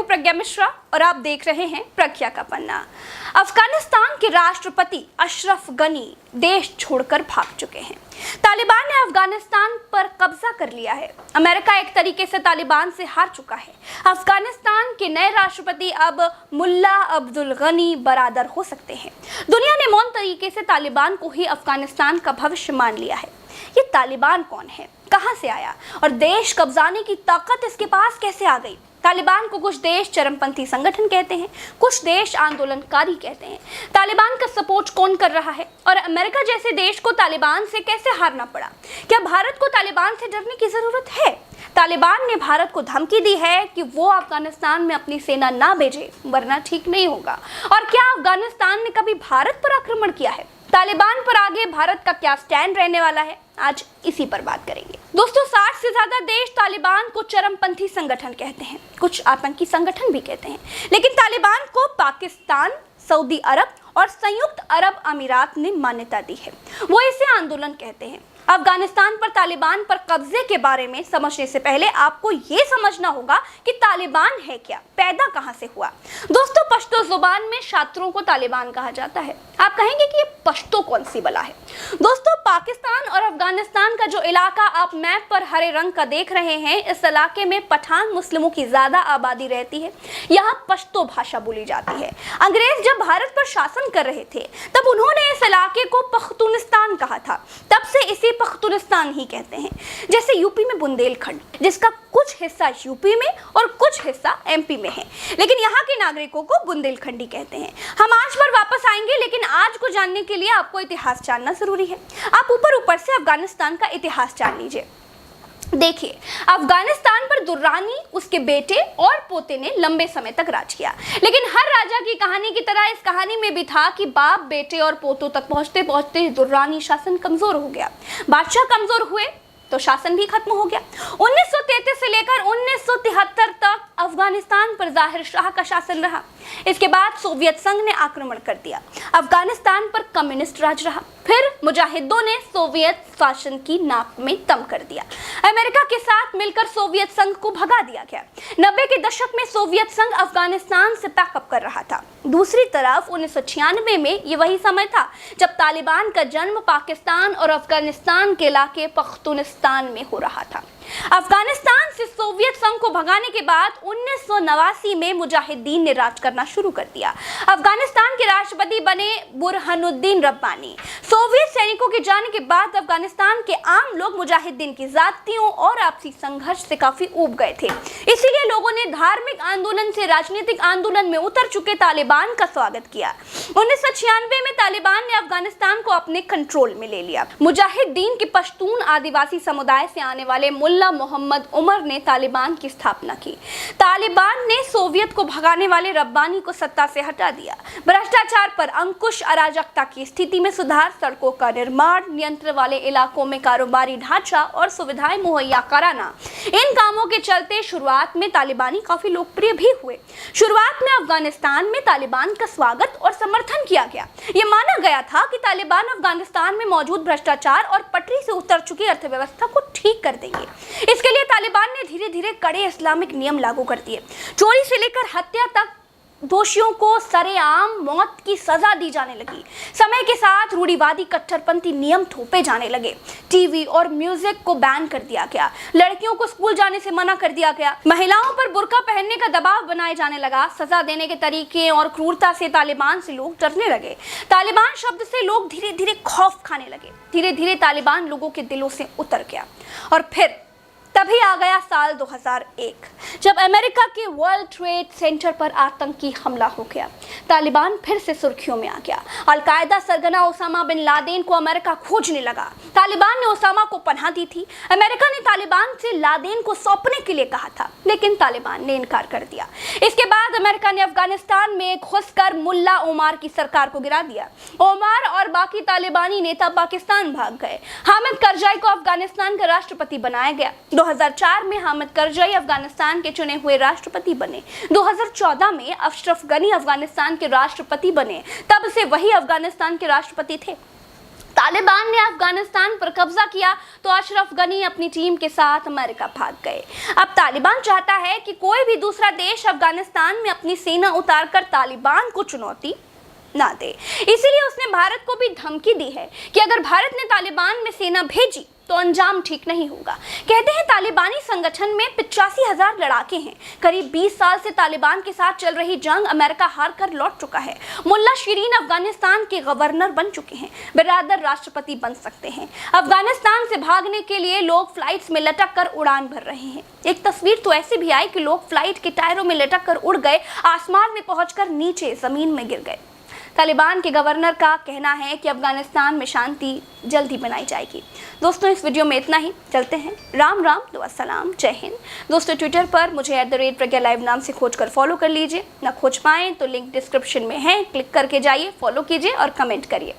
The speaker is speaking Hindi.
प्रज्ञा मिश्रा और आप देख रहे हैं प्रज्ञा का पन्ना। अफगानिस्तान के राष्ट्रपति अशरफ गनी देश छोड़कर भाग चुके हैं। तालिबान ने अफगानिस्तान पर कब्जा कर लिया है। अमेरिका एक तरीके से तालिबान से हार चुका है। अफगानिस्तान के नए राष्ट्रपति अब मुल्ला अब्दुल गनी बरादर हो सकते हैं। दुनिया ने मौन तरीके से तालिबान को ही अफगानिस्तान का भविष्य मान लिया है। ये तालिबान कौन है, कहां से आया और देश कब्जाने की ताकत इसके पास कैसे आ गई? तालिबान को कुछ देश चरमपंथी संगठन कहते हैं, कुछ देश आंदोलनकारी कहते हैं। तालिबान का सपोर्ट कौन कर रहा है और अमेरिका जैसे देश को तालिबान से कैसे हारना पड़ा? क्या भारत को तालिबान से डरने की जरूरत है? तालिबान ने भारत को धमकी दी है कि वो अफगानिस्तान में अपनी सेना ना भेजे वरना ठीक नहीं होगा। और क्या अफगानिस्तान ने कभी भारत पर आक्रमण किया है? तालिबान पर आगे भारत का क्या स्टैंड रहने वाला है, आज इसी पर बात करेंगे। दोस्तों, 60 से ज्यादा देश तालिबान को चरमपंथी संगठन कहते हैं, कुछ आतंकी संगठन भी कहते हैं, लेकिन तालिबान को पाकिस्तान, सऊदी अरब और संयुक्त अरब अमीरात ने मान्यता दी है। वो इसे आंदोलन कहते हैं। अफगानिस्तान पर तालिबान पर कब्जे के बारे में समझने से पहले आपको ये समझना होगा कि तालिबान है क्या, पैदा कहां से हुआ। दोस्तों, पश्तो जुबान में छात्रों को तालिबान कहा जाता है। आप कहेंगे कि ये पश्तो कौन सी बला है? दोस्तों, पाकिस्तान और अफगानिस्तान का जो इलाका आप मैप पर हरे रंग का देख रहे हैं, इस इलाके में पठान मुस्लिमों की ज्यादा आबादी रहती है। यहाँ पश्तो भाषा बोली जाती है। अंग्रेज जब भारत पर शासन कर रहे थे तब उन्होंने इस इलाके को पख्तूनिस्तान कहा था। तब से इसे पख्तूनिस्तान ही कहते हैं। जैसे यूपी में बुंदेलखंड, जिसका कुछ हिस्सा यूपी में और कुछ हिस्सा एमपी में है, लेकिन यहाँ के नागरिकों को बुंदेलखंडी कहते हैं। हम आज पर वापस आएंगे, लेकिन आज को जानने के लिए आपको इतिहास जानना जरूरी है। आप ऊपर ऊपर से अफगानिस्तान का इतिहास जान लीजिए। देखिए, अफगानिस्तान पर दुर्रानी, उसके बेटे और पोते ने लंबे समय तक राज किया, लेकिन हर राजा की कहानी की तरह इस कहानी में भी था कि बाप बेटे और पोतों तक पहुंचते पहुंचते दुर्रानी शासन कमजोर हो गया। बादशाह कमजोर हुए तो शासन भी खत्म हो गया। 1933 से लेकर 1973 तक अफगानिस्तान पर जाहिर शाह का शासन रहा। इसके बाद सोवियत संघ ने आक्रमण कर दिया। अफगानिस्तान पर कम्युनिस्ट राज रहा। फिर मुजाहिदों ने सोवियत शासन की नाक में दम कर दिया। अमेरिका के साथ मिलकर सोवियत संघ को भगा दिया गया। 90 के दशक में सोवियत संघ अफगानिस्तान से पैकअप कर रहा था। दूसरी तरफ 1996 में ये वही समय था जब तालिबान का जन्म पाकिस्तान और अफगानिस्तान के इलाके पख्तूनिस्तान में हो रहा था। अफगानिस्तान से सोवियत संघ को भगाने के बाद 1989 में मुजाहिदीन ने राज करना शुरू कर दिया। अफगानिस्तान के राष्ट्रपति बने बुरहानुद्दीन रब्बानी। सोवियत सैनिकों के जाने के बाद अफगानिस्तान के आम लोग मुजाहिदीन की जातियों और आपसी संघर्ष से काफी ऊब गए थे। इसीलिए लोगों ने धार्मिक आंदोलन से राजनीतिक आंदोलन में उतर चुके तालिबान का स्वागत किया। 1996 में तालिबान ने अफगानिस्तान को अपने कंट्रोल में ले लिया। मुजाहिदीन के पश्तून आदिवासी समुदाय से आने वाले मुल्ला मोहम्मद उमर ने तालिबान की स्थापना की। तालिबान ने सोवियत को भगाने वाले रब्बानी को सत्ता से हटा दिया। भ्रष्टाचार पर अंकुश, अराजकता की स्थिति में सुधार, सड़कों का निर्माण, नियंत्रण वाले इलाकों में कारोबारी ढांचा और सुविधाएं मुहैया कराना, इन कामों के चलते शुरुआत में तालिबानी काफी लोकप्रिय भी हुए। शुरुआत में अफगानिस्तान में तालिबान का स्वागत और समर्थन किया गया। ये माना गया था कि तालिबान अफगानिस्तान में मौजूद भ्रष्टाचार और पटरी से उतर चुकी अर्थव्यवस्था को ठीक कर देंगे। इसके लिए तालिबान ने धीरे धीरे कड़े इस्लामिक नियम लागू कर दिए। चोरी से लेकर हत्या तक दोषियों को सरेआम मौत की सजा दी जाने लगी। समय के साथ रूढ़िवादी कट्टरपंथी नियम थोपे जाने लगे। टीवी और म्यूजिक को बैन कर दिया गया। लड़कियों को स्कूल जाने से मना कर दिया गया। महिलाओं पर बुर्का पहनने का दबाव बनाए जाने लगा। सजा देने के तरीके और क्रूरता से तालिबान से लोग डरने लगे। तालिबान शब्द से लोग धीरे धीरे खौफ खाने लगे। धीरे धीरे तालिबान लोगों के दिलों से उतर गया। और फिर तभी आ गया साल 2001, जब अमेरिका के वर्ल्ड ट्रेड सेंटर पर आतंकी हमला हो गया। तालिबान फिर से सुर्खियों में आ गया। अलकायदा सरगना ओसामा बिन लादेन को अमेरिका खोजने लगा। तालिबान ने ओसामा को पनाह दी थी। अमेरिका ने तालिबान से लादेन को सौंपने के लिए कहा था, लेकिन तालिबान ने इनकार कर दिया। इसके बाद अमेरिका ने अफगानिस्तान में घुसकर मुल्ला ओमार की सरकार को गिरा दिया। ओमार और बाकी तालिबानी नेता पाकिस्तान भाग गए। हामिद करजाई को अफगानिस्तान का राष्ट्रपति बनाया गया। 2004 में हामिद करजाई अफगानिस्तान के चुने हुए राष्ट्रपति बने। 2014 में अशरफ गनी अफगानिस्तान के राष्ट्रपति बने। तब से वही अफगानिस्तान के राष्ट्रपति थे। तालिबान ने अफगानिस्तान पर कब्जा किया तो अशरफ गनी अपनी टीम के साथ अमेरिका भाग गए। अब तालिबान चाहता है कि कोई भी दूसरा देश अफगानिस्तान में अपनी सेना उतारकर तालिबान को चुनौती ना दे। इसीलिए उसने भारत को भी धमकी दी है कि अगर भारत ने तालिबान में सेना भेजी तो अंजाम ठीक नहीं होगा। कहते हैं तालिबानी संगठन में 85,000 लड़ाके हैं। करीब 20 साल से तालिबान के साथ चल रही जंग अमेरिका हार कर लौट चुका है। मुल्ला शिरीन अफगानिस्तान के गवर्नर बन चुके हैं, बिरादर राष्ट्रपति बन सकते हैं। अफगानिस्तान से भागने के लिए लोग फ्लाइट्स में लटक कर उड़ान भर रहे हैं। एक तस्वीर तो ऐसी भी आई कि लोग फ्लाइट के टायरों में लटक कर उड़ गए, आसमान में पहुंचकर नीचे जमीन में गिर गए। तालिबान के गवर्नर का कहना है कि अफगानिस्तान में शांति जल्दी बनाई जाएगी। दोस्तों, इस वीडियो में इतना ही। चलते हैं। राम राम, दुआ सलाम, जय हिंद। दोस्तों, ट्विटर पर मुझे @प्रज्ञा लाइव नाम से खोज कर फॉलो कर लीजिए। ना खोज पाएँ तो लिंक डिस्क्रिप्शन में है, क्लिक करके जाइए, फॉलो कीजिए और कमेंट करिए।